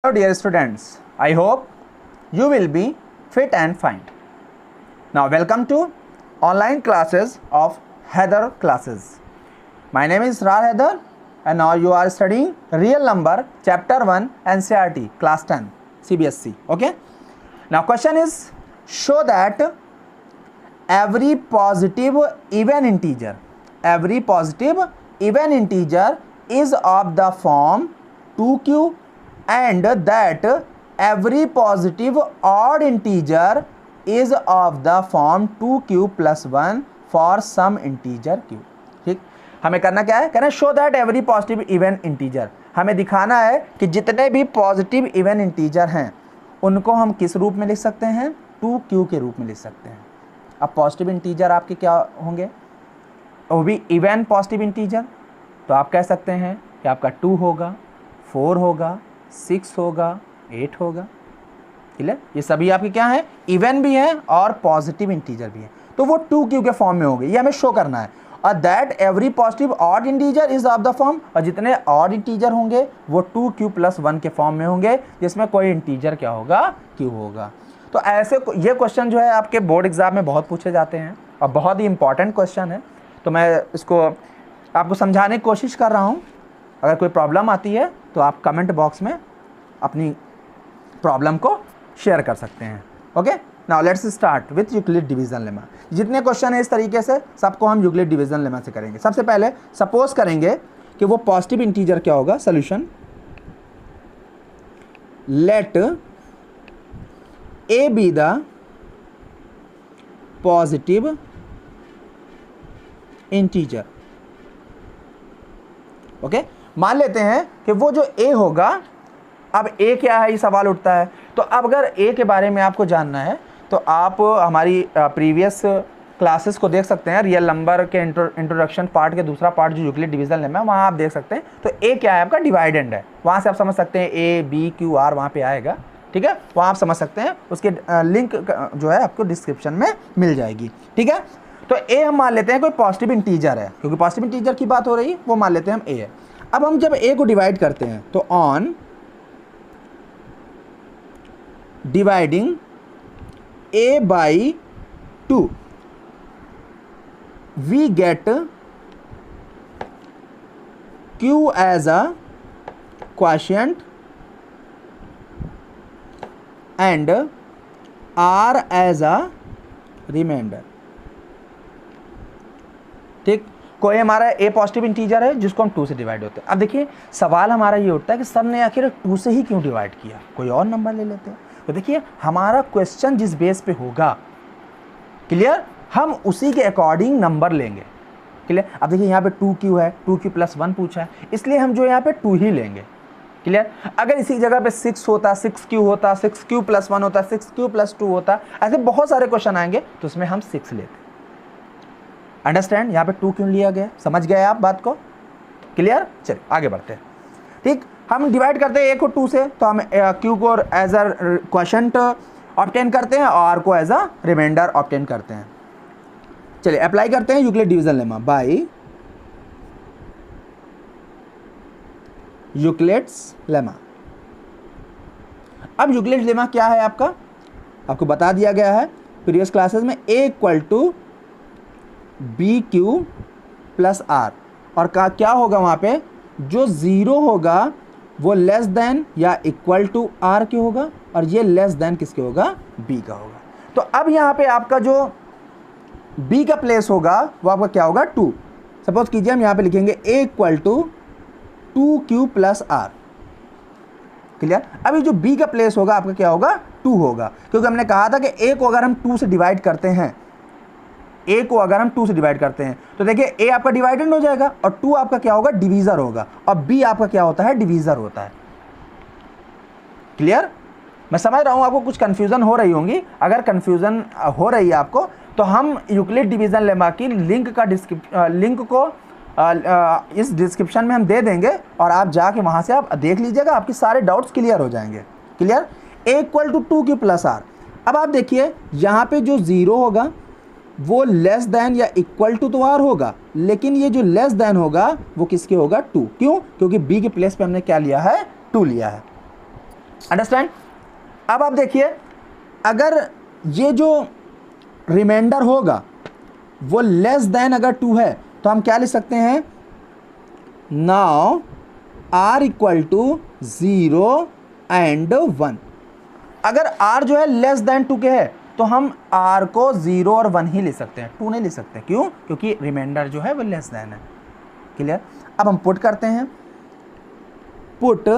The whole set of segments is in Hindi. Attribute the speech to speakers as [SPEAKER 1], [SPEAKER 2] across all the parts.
[SPEAKER 1] Hello dear students, I hope you will be fit and fine. Now welcome to online classes of Heather classes. My name is Rar Heather and now you are studying real number chapter 1 NCERT class 10 CBSE. Okay. Now question is, show that every positive even integer is of the form 2q and that every positive odd integer is of the form 2q plus 1 for some integer q. ठीक, हमें करना क्या है, कहना show that every positive even integer. हमें दिखाना है कि जितने भी पॉजिटिव इवन इंटीजर हैं उनको हम किस रूप में लिख सकते हैं, 2q के रूप में लिख सकते हैं. अब पॉजिटिव इंटीजर आपके क्या होंगे, वो भी इवन पॉजिटिव इंटीजर. तो आप कह सकते हैं कि आपका 2 होगा, 4 होगा, 6 होगा, 8 होगा. क्लियर, ये सभी आपके क्या हैं, इवन भी हैं और पॉजिटिव इंटीजर भी हैं. तो वो 2q के फॉर्म में होंगे, ये हमें शो करना है. और that every positive odd integer is of the form, और जितने ऑड इंटीजर होंगे वो 2q प्लस 1 के फॉर्म में होंगे, जिसमें कोई इंटीजर क्या होगा, q होगा. तो ऐसे ये क्वेश्चन जो है आपके बोर्ड एग्जाम में बहुत पूछे जाते हैं और बहुत ही इंपॉर्टेंट क्वेश्चन है. तो मैं इसको आपको समझाने की कोशिश कर रहा हूँ. अगर कोई प्रॉब्लम आती है तो आप कमेंट बॉक्स में अपनी प्रॉब्लम को शेयर कर सकते हैं. Okay, now let's start with Euclid division lemma. जितने क्वेश्चन है इस तरीके से सबको हम यूक्लिड डिवीजन लेमा से करेंगे. सबसे पहले सपोज करेंगे कि वो पॉजिटिव इंटीजर क्या होगा. Solution, let a be the positive integer. Okay, मान लेते हैं कि वो जो a होगा, अब a क्या है ये सवाल उठता है. तो अब अगर a के बारे में आपको जानना है तो आप हमारी प्रीवियस क्लासेस को देख सकते हैं. रियल नंबर के इंट्रोडक्शन पार्ट के दूसरा पार्ट जो यूक्लिड डिवीजन लेमा है वहाँ आप देख सकते हैं. तो a क्या है आपका, डिवाइडेंड है. वहाँ से आप समझ सकते हैं a b q r वहाँ पे आएगा. ठीक है, वहाँ आप समझ सकते हैं. उसके लिंक जो है आपको डिस्क्रिप्शन में मिल जाएगी. ठीक है, तो a हम मान लेते हैं कोई पॉजिटिव इंटीजर है, क्योंकि पॉजिटिव इंटीजर की बात हो रही है, वो मान लेते हैं हम a है. अब हम जब a को डिवाइड करते हैं तो on dividing a by 2 we get q as a quotient and r as a remainder. ठीक, कोई हमारा a पॉजिटिव इंटीजर है जिसको हम 2 से डिवाइड होते हैं. अब देखिए सवाल हमारा ये उठता है कि सर ने आखिर 2 से ही क्यों डिवाइड किया, कोई और नंबर ले लेते हैं. तो देखिए हमारा क्वेश्चन जिस बेस पे होगा, क्लियर, हम उसी के अकॉर्डिंग नंबर लेंगे. क्लियर, अब देखिए यहाँ पे 2q है, 2q प्लस 1 पूछा है, इसलिए हम जो यहाँ पे 2 ही लेंगे. क्लियर, अगर इसी जगह पे 6 होता, 6q होता, 6q प्लस 1 होता, 6q प्लस 2 होता, ऐसे बहुत सारे क्वेश्चन आएंगे तो उसमें हम 6 लेते. अंडरस्टैंड, यहाँ पे 2 क्यों लिया गया, समझ गए आप बात को. क्लियर, चलिए आगे बढ़ते हैं. ठीक, हम डिवाइड करते हैं a को 2 से, तो हम q को एज अ क्वोशिएंट ऑब्टेन करते हैं और r को एज अ रिमाइंडर ऑब्टेन करते हैं. चलिए अप्लाई करते हैं Euclid division lemma by Euclid's lemma. अब यूक्लिड लेमा क्या है आपका, आपको बता दिया गया है प्रीवियस क्लासेस में. a equal to b q plus r, और क्या होगा वहाँ पे, जो 0 होगा वो लेस देन या इक्वल टू आर के होगा, और ये लेस देन किसके होगा, b का होगा. तो अब यहाँ पे आपका जो b का प्लेस होगा वो आपका क्या होगा, 2. सपोज कीजिए हम यहाँ पे लिखेंगे a equal to 2q plus r. Clear, अभी जो b का प्लेस होगा आपका क्या होगा, 2 होगा, क्योंकि हमने कहा था कि a को अगर हम 2 से डिवाइड करते हैं, a को अगर हम 2 से डिवाइड करते हैं तो देखिए a आपका डिवाइडेंड हो जाएगा और 2 आपका क्या होगा, डिवीजर होगा, और b आपका क्या होता है, डिवीजर होता है. क्लियर, मैं समझ रहा हूँ आपको कुछ कंफ्यूजन हो रही होंगी. अगर कंफ्यूजन हो रही है आपको तो हम यूक्लिड डिवीजन लेमा की लिंक को इस डिस्क्रिप्शन में हम दे देंगे और आप जाके वहाँ से आप देख लीजिएगा, आपके सारे डाउट्स क्लियर हो जाएंगे. Clear, a equal to 2q plus r. अब आप देखिए यहाँ पे जो 0 होगा वो लेस देन या इक्वल टू तो आर होगा, लेकिन ये जो लेस देन होगा वो किसके होगा, 2. क्यों? क्योंकि b के प्लेस पे हमने क्या लिया है, 2 लिया है. अंडरस्टैंड। अब आप देखिए, अगर ये जो रिमाइंडर होगा वो लेस देन अगर 2 है तो हम क्या लिख सकते हैं, now r equal to 0 and 1। अगर r जो है लेस देन 2 के है तो हम r को 0 और 1 ही ले सकते हैं, 2 नहीं ले सकते। क्यों? क्योंकि रिमाइंडर जो है वो लेस देन है। क्लियर। अब हम पुट करते हैं, पुट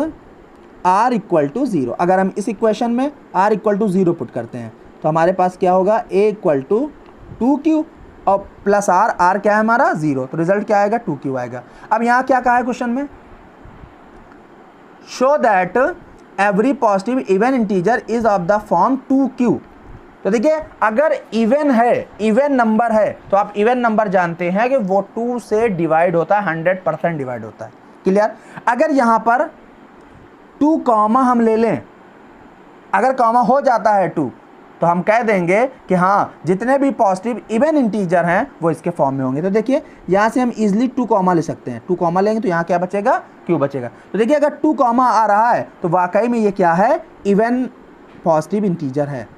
[SPEAKER 1] r इक्वल टू 0। अगर हम इस इक्वेशन में r इक्वल टू 0 पुट करते हैं तो हमारे पास क्या होगा, a इक्वल टू 2q और प्लस r क्या है हमारा 0, तो रिजल्ट क्या आएगा 2q आएगा। अब यहाँ क्या कहा है क्वेश्चन में, show that every positive even integer is of the form 2q। तो देखिए, अगर इवन है, इवन नंबर है, तो आप इवन नंबर जानते हैं कि वो 2 से डिवाइड होता है, 100% डिवाइड होता है। क्लियर। अगर यहाँ पर 2 कॉमा हम ले लें, अगर कॉमा हो जाता है 2 तो हम कह देंगे कि हाँ जितने भी पॉजिटिव इवन इंटीजर हैं वो इसके फॉर्म में होंगे। तो देखिए यहाँ से हम इजीली 2 कॉमा ले सकते हैं, 2 कॉमा लेंगे तो यहाँ क्या बचेगा, q बचेगा। तो देखिए अगर 2 कॉमा आ रहा है तो वाकई में ये क्या है, इवन पॉजिटिव इंटीजर है।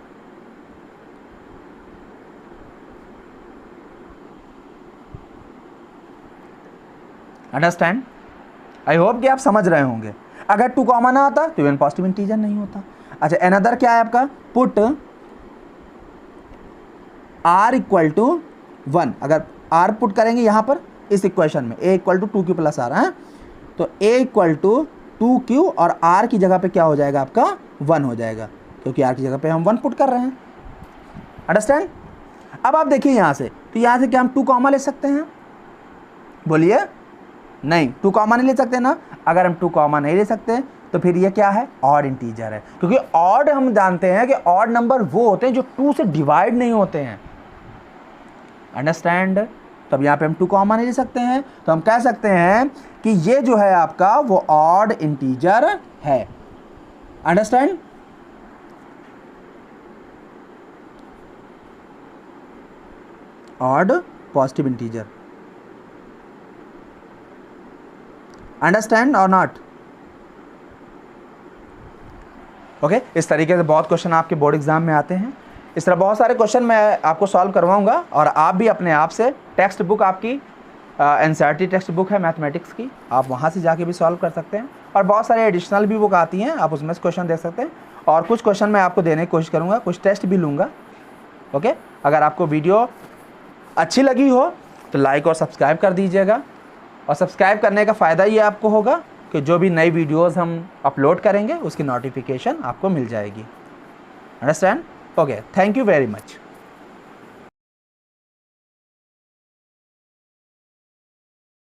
[SPEAKER 1] अंडरस्टैंड। आई होप कि आप समझ रहे होंगे। अगर 2 कॉमा ना आता तो इवन पॉजिटिव इंटीजर नहीं होता। अच्छा, अनदर क्या है आपका, पुट r इक्वल टू 1। अगर r पुट करेंगे यहाँ पर इस इक्वेशन में, a equal to 2q plus r है, तो a इक्वल टू 2q और r की जगह पे क्या हो जाएगा आपका 1 हो जाएगा, क्योंकि r की जगह पे हम 1 पुट कर रहे हैं। अंडरस्टैंड। अब आप देखिए यहाँ से, तो यहाँ से क्या हम 2 कॉमा ले सकते हैं, बोलिए नहीं, 2 कॉमा नहीं ले सकते ना। अगर हम 2 कॉमा नहीं ले सकते तो फिर ये क्या है, ऑड इंटीजर है, क्योंकि ऑड हम जानते हैं कि ऑड नंबर वो होते हैं जो 2 से डिवाइड नहीं होते हैं। अंडरस्टैंड। तब यहाँ पे हम 2 कॉमा नहीं ले सकते हैं, तो हम कह सकते हैं कि ये जो है आपका वो ऑड इंटीजर है। Understand. Odd positive integer. Understand और नॉट। ओके, इस तरीके से बहुत क्वेश्चन आपके बोर्ड एग्जाम में आते हैं। इस तरह बहुत सारे क्वेश्चन मैं आपको सॉल्व करवाऊंगा और आप भी अपने आप से टेक्स्ट बुक, आपकी एनसीईआरटी टेक्स्ट बुक है मैथमेटिक्स की, आप वहाँ से जाके भी सॉल्व कर सकते हैं। और बहुत सारे एडिशनल भी बुक आती हैं, आप उसमें से क्वेश्चन देख सकते हैं। और कुछ क्वेश्चन मैं आपको देने की कोशिश करूँगा, कुछ टेस्ट भी लूँगा। ओके, अगर आपको वीडियो अच्छी लगी हो तो लाइक और सब्सक्राइब कर दीजिएगा। और सब्सक्राइब करने का फ़ायदा ये आपको होगा कि जो भी नई वीडियोस हम अपलोड करेंगे उसकी नोटिफिकेशन आपको मिल जाएगी। Understand. Okay, thank you very much.